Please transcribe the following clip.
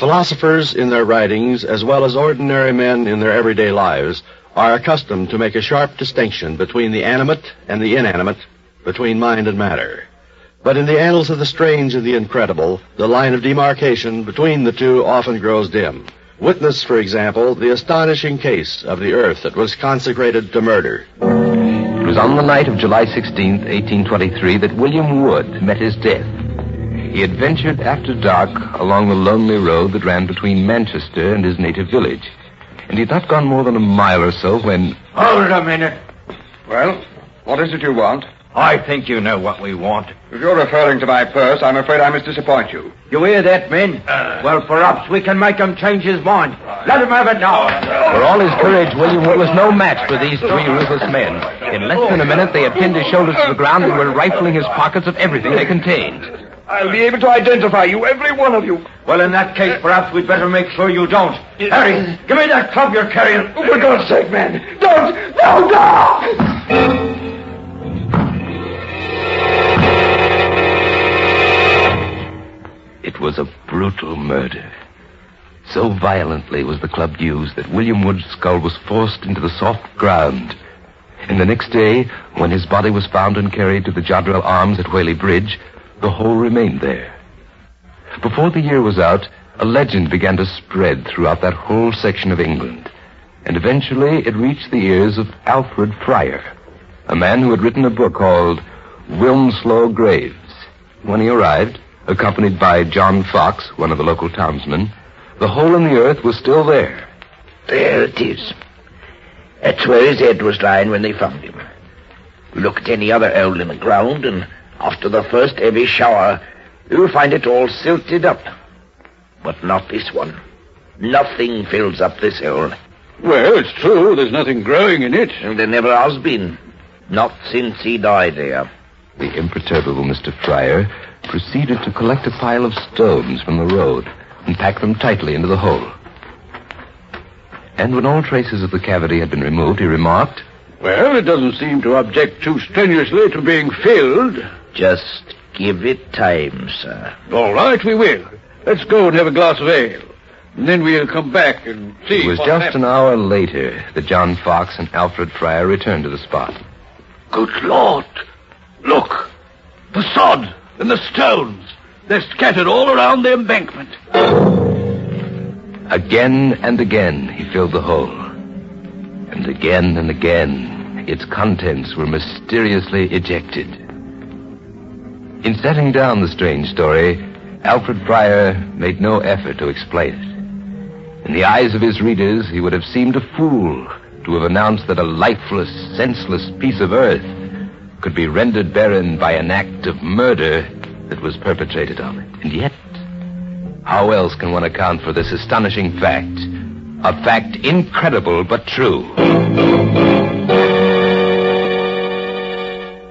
Philosophers in their writings, as well as ordinary men in their everyday lives, are accustomed to make a sharp distinction between the animate and the inanimate, between mind and matter. But in the annals of the strange and the incredible, the line of demarcation between the two often grows dim. Witness, for example, the astonishing case of the earth that was consecrated to murder. It was on the night of July 16th, 1823, that William Wood met his death. He had ventured after dark along the lonely road that ran between Manchester and his native village. And he had not gone more than a mile or so when... Hold a minute. Well, what is it you want? I think you know what we want. If you're referring to my purse, I'm afraid I must disappoint you. You hear that, men? Well, perhaps we can make him change his mind. Let him have it now. For all his courage, William Wood was no match for these three ruthless men. In less than a minute, they had pinned his shoulders to the ground and were rifling his pockets of everything they contained. I'll be able to identify you, every one of you. Well, in that case, perhaps we'd better make sure you don't. Harry, give me that club you're carrying. Oh, for God's sake, man. Don't! No! It was a brutal murder. So violently was the club used that William Wood's skull was forced into the soft ground. And the next day, when his body was found and carried to the Jodrell Arms at Whaley Bridge, the hole remained there. Before the year was out, a legend began to spread throughout that whole section of England. And eventually it reached the ears of Alfred Fryer, a man who had written a book called Wilmslow Graves. When he arrived, accompanied by John Fox, one of the local townsmen, the hole in the earth was still there. There it is. That's where his head was lying when they found him. Look at any other hole in the ground, and after the first heavy shower, you'll find it all silted up. But not this one. Nothing fills up this hole. Well, it's true. There's nothing growing in it. And there never has been. Not since he died there. The imperturbable Mr. Fryer proceeded to collect a pile of stones from the road and pack them tightly into the hole. And when all traces of the cavity had been removed, he remarked, Well, it doesn't seem to object too strenuously to being filled. Just give it time, sir. All right, we will. Let's go and have a glass of ale. And then we'll come back and see. It was what just happened. an hour later that John Fox and Alfred Fryer returned to the spot. Good Lord! Look! The sod and the stones. They're scattered all around the embankment. Again and again he filled the hole. And again, its contents were mysteriously ejected. In setting down the strange story, Alfred Fryer made no effort to explain it. In the eyes of his readers, he would have seemed a fool to have announced that a lifeless, senseless piece of earth could be rendered barren by an act of murder that was perpetrated on it. And yet, how else can one account for this astonishing fact? A fact incredible but true.